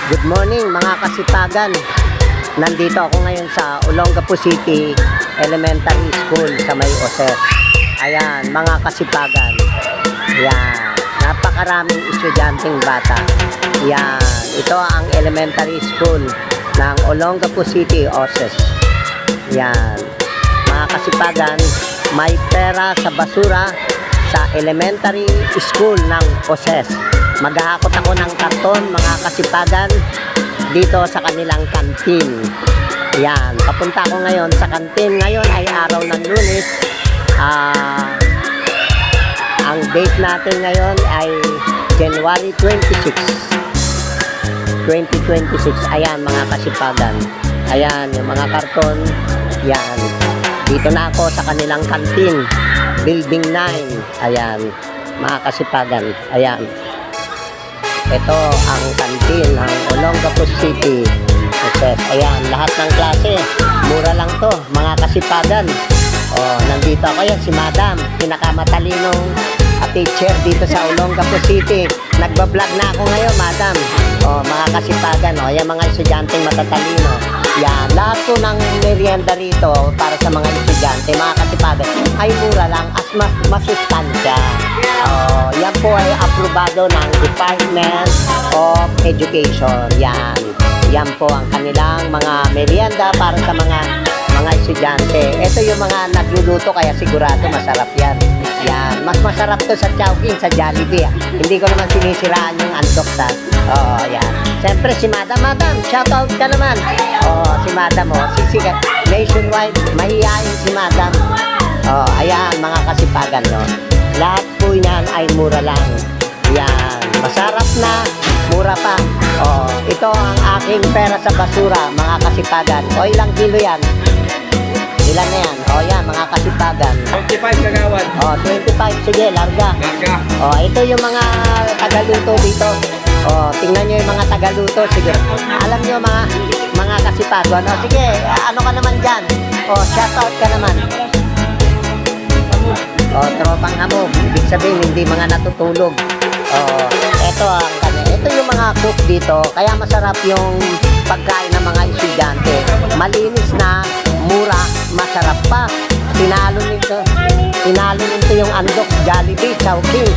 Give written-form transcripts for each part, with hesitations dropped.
Good morning mga kasipagan. Nandito ako ngayon sa Olongapo City Elementary School sa May Oses. Ayan, mga kasipagan. Ayan, napakaraming estudyanteng bata. Ayan, ito ang elementary school ng Olongapo City, Oses. Ayan, mga kasipagan, may pera sa basura sa elementary school ng Oses. Maghahakot ako ng karton, mga kasipagan, dito sa kanilang kantin. Yan, papunta ako ngayon sa kantin. Ngayon ay araw ng Lunes. Ang date natin ngayon ay January 26, 2026. Ayan, mga kasipagan. Ayan, yung mga karton. Yan, dito na ako sa kanilang kantin, Building 9. Ayan, mga kasipagan. Ayan. Ito ang kantin ng Olongapo City. Ayan, lahat ng klase. Mura lang to, mga kasipagan. Nandito ako yan, si Madam. Pinakamatalinong teacher dito sa Olongapo City. Nagbablog na ako ngayon, Madam. Mga kasipagan, yan mga estudyanteng matatalino. Yan, lahat po ng merienda rito para sa mga estudyante, mga kasipagan, ay mura lang as masustansya. Yan po ay aprobado ng Department of Education. Yan po ang kanilang mga merienda para sa mga estudyante. Ito yung mga nagluluto, kaya sigurado masarap yan. Yan, mas masarap to sa Chowking, sa Jollibee. Hindi ko naman sinisiraan yung andok sa. Yan. Siyempre si Madam, shoutout ka naman. Si Madam, sisikat. Nationwide, mahihayin si Madam. Ayan, mga kasipagan, no. Lahat po yan ay mura lang. Yan, masarap na, mura pa. Ito ang aking pera sa basura, mga kasipagan. Ilang kilo yan? Ilan na yan? Yan, mga kasipagan. 25 kagawan. 25, sige, larga. Ito yung mga tagaluto dito. Tingnan nyo yung mga tagaluto. Sige, alam nyo mga kasipagan. Sige, ano ka naman dyan? Shoutout ka naman. Tropang hamog. Ibig sabihin, hindi mga natutulog. Ito yung mga cook dito. Kaya masarap yung pagkain ng mga estudyante. Malinis na, mura, masarap pa. Tinalo nito yung andok, Jollibee, Chowking.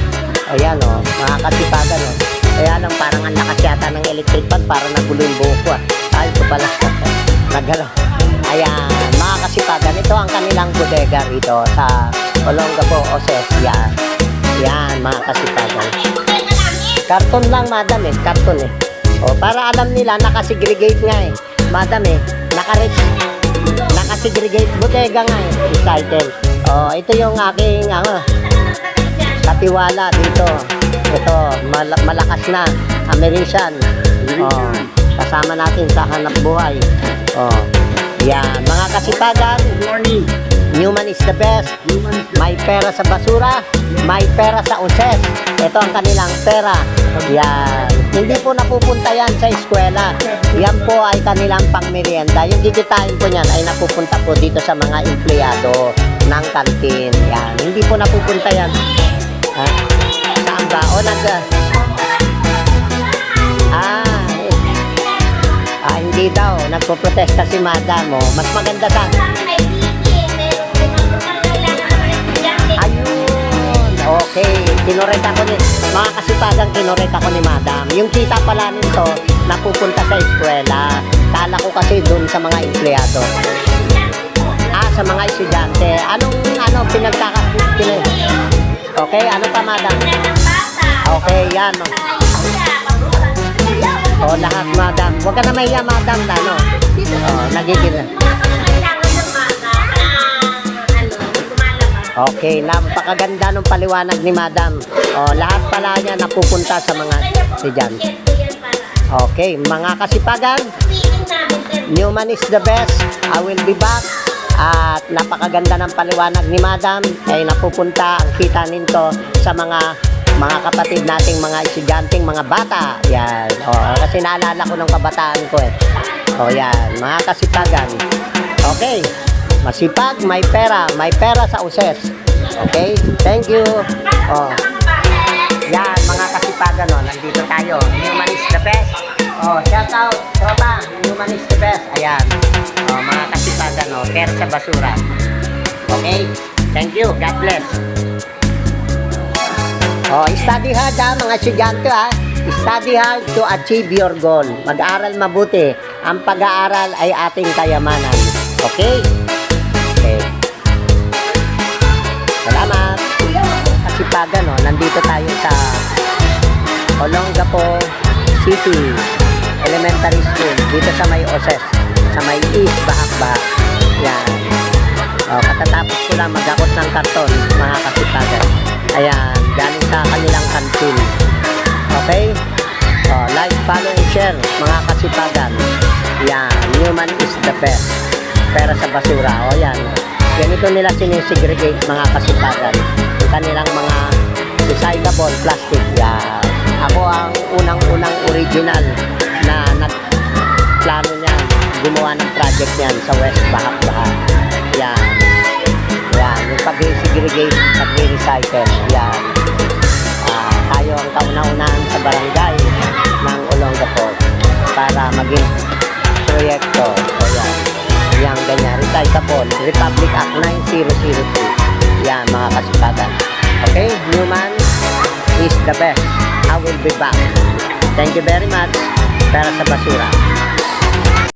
Ayan, mga kasipagan. Kaya lang parang ang lakas yata ng electric fan, parang nagulo yung buhok ko. Ay, ito pala. Nagalaw. Ayan, mga kasipagan, ito ang kanilang bodega rito sa Olongapo, Oses. Yan, mga kasipagan. Karton lang, Madam, karton para alam nila, nakasegregate nga Madam, nakasegregate bodega nga recycle. Ito yung aking katiwala dito. Ito, malakas na American. Kasama natin sa hanap buhay. Yan, mga kasipagan. Good morning. Newman is the best. May pera sa basura, may pera sa Oses. Ito ang kanilang pera. Yan. Hindi po napupunta yan sa eskwela. Yan po ay kanilang pangmerienda. Yung digitain po niyan ay napupunta po dito sa mga empleyado ng kantin. Yan. Hindi po napupunta yan. Saan ba? Hindi daw. Nagpo-protesta si Madam. Mas maganda sa... Okay, kinorek ako mga kasipagan, kinorek ako ni Madam. Yung kita pala nito, napupunta sa eskwela. Kala ko kasi doon sa mga empleyado. Sa mga estudyante. Okay, ano pa, Madam? Okay, yan. Lahat, Madam. Huwag ka na mahiya, Madam, nagigil. Okay, napakaganda ng paliwanag ni Madam. Lahat pala niya napupunta sa mga estudyante. Okay, mga kasipagan, Newman is the best. I will be back. At napakaganda ng paliwanag ni Madam ay napupunta ang kita nito sa mga kapatid nating mga estudyanteng mga bata. Yan. Kasi naalala ko ng kabataan ko yan, mga kasipagan. Okay. Masipag, may pera sa Oses. Okay? Thank you. Yan, mga kasipagan, nandito tayo. Newman is the best. Shout out, tropa. Human is the best. Ayan. Mga kasipagan, pera sa basura. Okay? Thank you. God bless. Study hard mga estudyante Study hard to achieve your goal. Mag-aral mabuti. Ang pag-aaral ay ating kayamanan. Okay? Okay. Salamat. Kasipagan, nandito tayo sa Olongapo City Elementary School. Dito sa may Oses. Sa may East Bahak-Bahak. Yan. Katatapos ko lang mag-akot ng karton, mga kasipagan. Ayan. Galing sa kanilang kantin. Okay? Like, follow, and share, mga kasipagan. Yan. Human is the best. Pera sa basura. Yan. Ganito nila sinisegregate, mga kasipagan. Yung kanilang mga recyclable plastic. Yan. Ako ang unang-unang original na nagplano niyan. Gumawa ng project niyan sa West Bahak-Bahak. Yan. Yan. Yung pag-segregate, pag-recycle. Yan. Tayo ang kauna-unahan sa barangay ng Olongapo para maging proyekto. Yan. Yan, ganyan. Recyclable. Republic Act 9003. Yan, mga kasipagan. Okay? Human is the best. I will be back. Thank you very much. Pera sa basura.